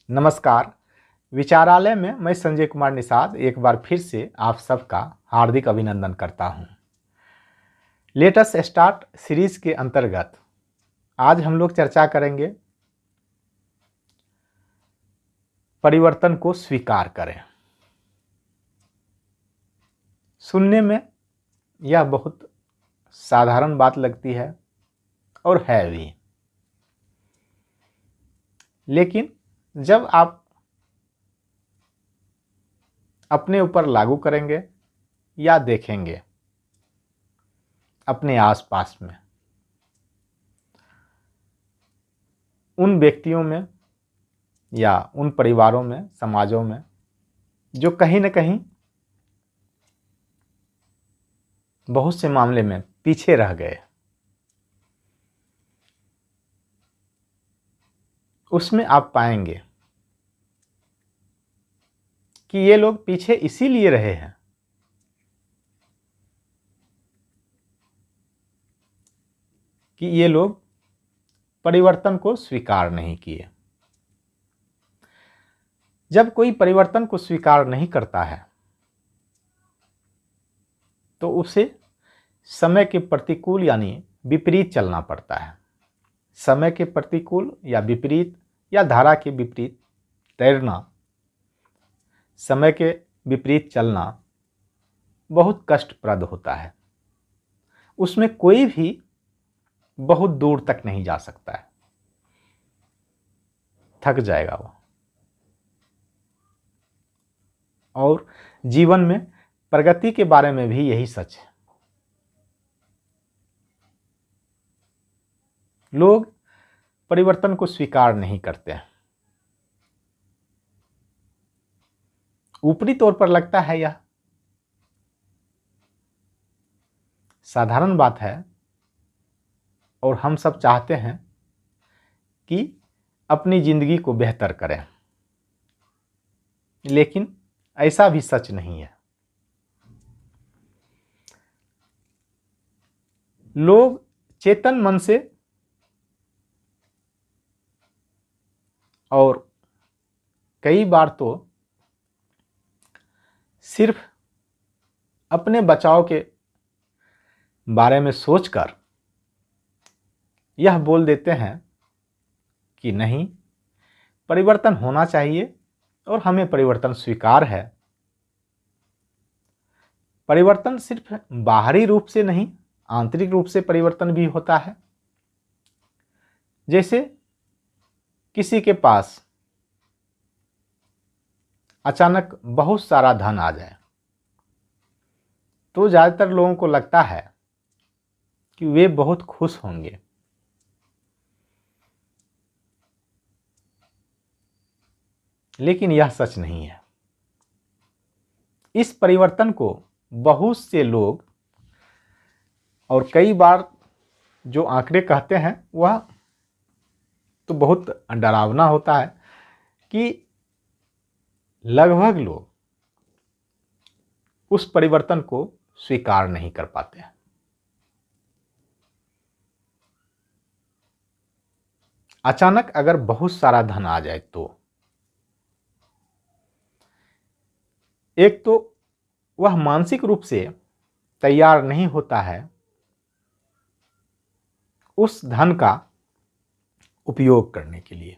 नमस्कार। विचारालय में मैं संजय कुमार निषाद एक बार फिर से आप सबका हार्दिक अभिनंदन करता हूं। लेटेस्ट स्टार्ट सीरीज के अंतर्गत आज हम लोग चर्चा करेंगे परिवर्तन को स्वीकार करें। सुनने में यह बहुत साधारण बात लगती है और है भी, लेकिन जब आप अपने ऊपर लागू करेंगे या देखेंगे अपने आसपास में उन व्यक्तियों में या उन परिवारों में, समाजों में जो कहीं न कहीं बहुत से मामले में पीछे रह गए, उसमें आप पाएंगे कि ये लोग पीछे इसीलिए रहे हैं कि ये लोग परिवर्तन को स्वीकार नहीं किए। जब कोई परिवर्तन को स्वीकार नहीं करता है तो उसे समय के प्रतिकूल यानी विपरीत चलना पड़ता है। समय के प्रतिकूल या विपरीत या धारा के विपरीत तैरना, समय के विपरीत चलना बहुत कष्टप्रद होता है। उसमें कोई भी बहुत दूर तक नहीं जा सकता है, थक जाएगा वो। और जीवन में प्रगति के बारे में भी यही सच है। लोग परिवर्तन को स्वीकार नहीं करते हैं। ऊपरी तौर पर लगता है यह साधारण बात है और हम सब चाहते हैं कि अपनी जिंदगी को बेहतर करें, लेकिन ऐसा भी सच नहीं है। लोग चेतन मन से और कई बार तो सिर्फ अपने बचाव के बारे में सोचकर यह बोल देते हैं कि नहीं, परिवर्तन होना चाहिए और हमें परिवर्तन स्वीकार है। परिवर्तन सिर्फ बाहरी रूप से नहीं, आंतरिक रूप से परिवर्तन भी होता है। जैसे किसी के पास अचानक बहुत सारा धन आ जाए तो ज़्यादातर लोगों को लगता है कि वे बहुत खुश होंगे, लेकिन यह सच नहीं है। इस परिवर्तन को बहुत से लोग और कई बार जो आंकड़े कहते हैं वह तो बहुत डरावना होता है कि लगभग लोग उस परिवर्तन को स्वीकार नहीं कर पाते हैं। अचानक अगर बहुत सारा धन आ जाए तो एक तो वह मानसिक रूप से तैयार नहीं होता है उस धन का उपयोग करने के लिए।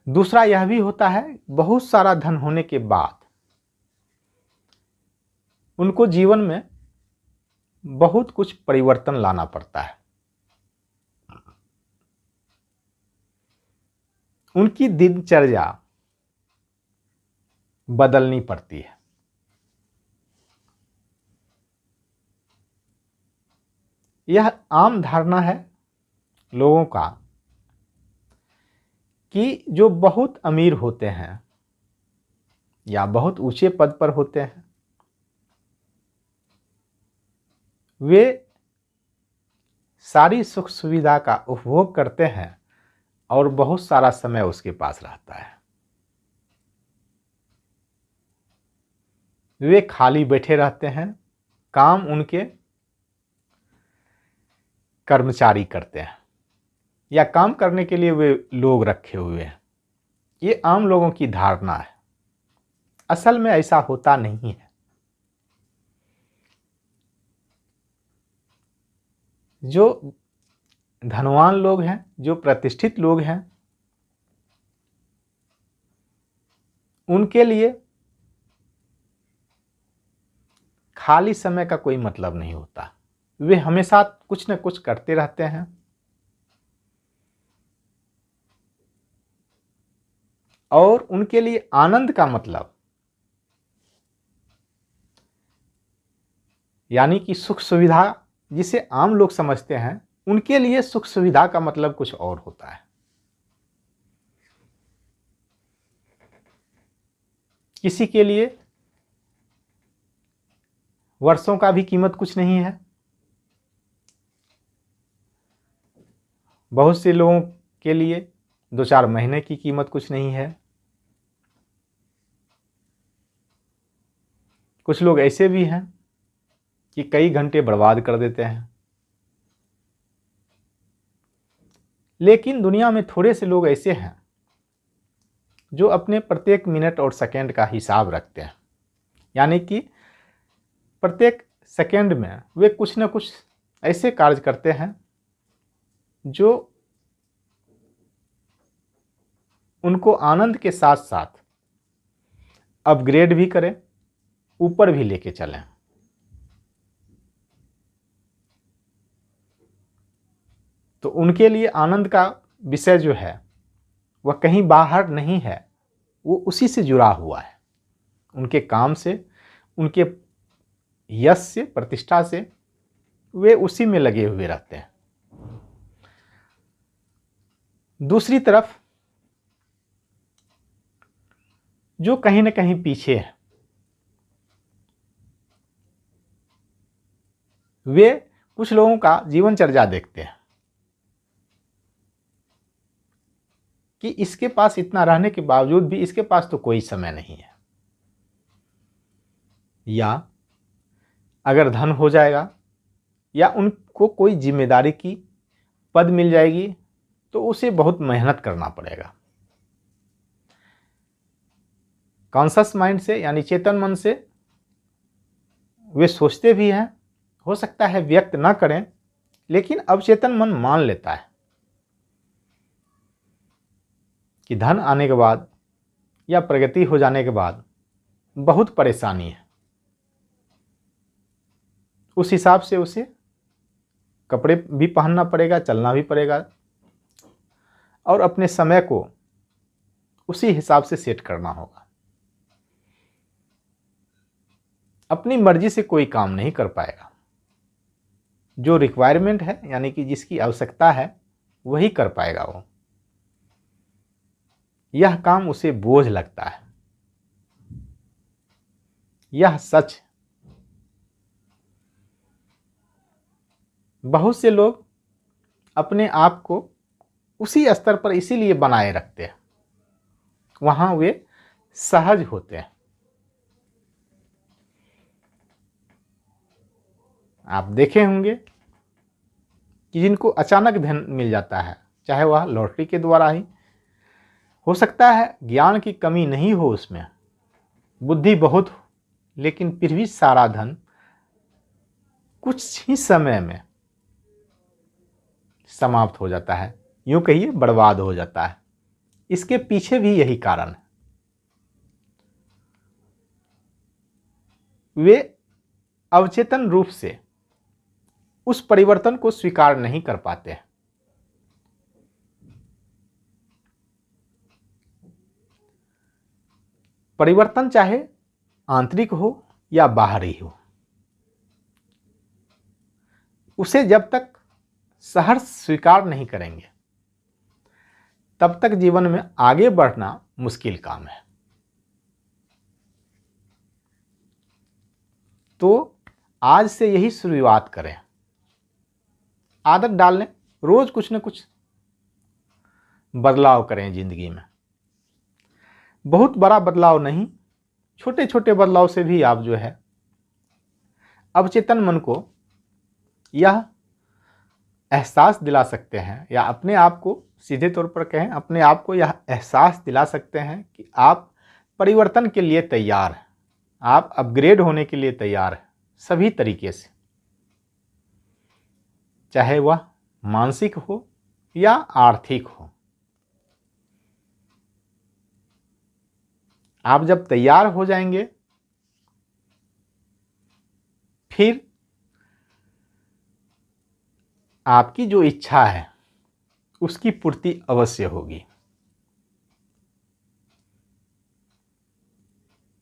दूसरा यह भी होता है बहुत सारा धन होने के बाद उनको जीवन में बहुत कुछ परिवर्तन लाना पड़ता है। उनकी दिनचर्या बदलनी पड़ती है। यह आम धारणा है लोगों का कि जो बहुत अमीर होते हैं या बहुत ऊंचे पद पर होते हैं वे सारी सुख सुविधा का उपभोग करते हैं और बहुत सारा समय उसके पास रहता है। वे खाली बैठे रहते हैं, काम उनके कर्मचारी करते हैं या काम करने के लिए वे लोग रखे हुए हैं। ये आम लोगों की धारणा है, असल में ऐसा होता नहीं है। जो धनवान लोग हैं, जो प्रतिष्ठित लोग हैं, उनके लिए खाली समय का कोई मतलब नहीं होता। वे हमेशा कुछ न कुछ करते रहते हैं। और उनके लिए आनंद का मतलब यानी कि सुख सुविधा जिसे आम लोग समझते हैं, उनके लिए सुख सुविधा का मतलब कुछ और होता है। किसी के लिए वर्षों का भी कीमत कुछ नहीं है। बहुत से लोगों के लिए 2-4 महीने की कीमत कुछ नहीं है। कुछ लोग ऐसे भी हैं कि कई घंटे बर्बाद कर देते हैं। लेकिन दुनिया में थोड़े से लोग ऐसे हैं जो अपने प्रत्येक मिनट और सेकंड का हिसाब रखते हैं। यानी कि प्रत्येक सेकंड में वे कुछ न कुछ ऐसे कार्य करते हैं जो उनको आनंद के साथ साथ अपग्रेड भी करें, ऊपर भी लेके चलें। तो उनके लिए आनंद का विषय जो है वह कहीं बाहर नहीं है, वो उसी से जुड़ा हुआ है। उनके काम से, उनके यश से, प्रतिष्ठा से वे उसी में लगे हुए रहते हैं। दूसरी तरफ जो कहीं न कहीं पीछे है, वे कुछ लोगों का जीवनचर्या देखते हैं कि इसके पास इतना रहने के बावजूद भी इसके पास तो कोई समय नहीं है, या अगर धन हो जाएगा या उनको कोई जिम्मेदारी की पद मिल जाएगी तो उसे बहुत मेहनत करना पड़ेगा। कॉन्शस माइंड से यानी चेतन मन से वे सोचते भी हैं, हो सकता है व्यक्त ना करें, लेकिन अवचेतन मन मान लेता है कि धन आने के बाद या प्रगति हो जाने के बाद बहुत परेशानी है। उस हिसाब से उसे कपड़े भी पहनना पड़ेगा, चलना भी पड़ेगा और अपने समय को उसी हिसाब से सेट करना होगा। अपनी मर्जी से कोई काम नहीं कर पाएगा। जो रिक्वायरमेंट है यानी कि जिसकी आवश्यकता है वही कर पाएगा वो। यह काम उसे बोझ लगता है, यह सच। बहुत से लोग अपने आप को उसी स्तर पर इसीलिए बनाए रखते हैं, वहां वे सहज होते हैं। आप देखे होंगे कि जिनको अचानक धन मिल जाता है, चाहे वह लॉटरी के द्वारा ही हो सकता है, ज्ञान की कमी नहीं हो, उसमें बुद्धि बहुत हो, लेकिन फिर भी सारा धन कुछ ही समय में समाप्त हो जाता है, यूं कहिए बर्बाद हो जाता है। इसके पीछे भी यही कारण है। वे अवचेतन रूप से उस परिवर्तन को स्वीकार नहीं कर पाते हैं। परिवर्तन चाहे आंतरिक हो या बाहरी हो, उसे जब तक सहर्ष स्वीकार नहीं करेंगे तब तक जीवन में आगे बढ़ना मुश्किल काम है। तो आज से यही शुरुआत करें, आदत डाल लें, रोज कुछ न कुछ बदलाव करें जिंदगी में। बहुत बड़ा बदलाव नहीं, छोटे छोटे बदलाव से भी आप जो है अवचेतन मन को यह एहसास दिला सकते हैं या अपने आप को सीधे तौर पर कहें, अपने आप को यह एहसास दिला सकते हैं कि आप परिवर्तन के लिए तैयार हैं, आप अपग्रेड होने के लिए तैयार हैं सभी तरीके से, चाहे वह मानसिक हो या आर्थिक हो। आप जब तैयार हो जाएंगे फिर आपकी जो इच्छा है उसकी पूर्ति अवश्य होगी।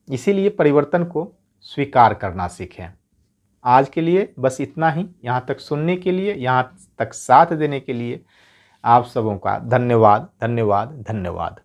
इसीलिए परिवर्तन को स्वीकार करना सीखें। आज के लिए बस इतना ही। यहाँ तक सुनने के लिए, यहाँ तक साथ देने के लिए आप सबों का धन्यवाद, धन्यवाद, धन्यवाद।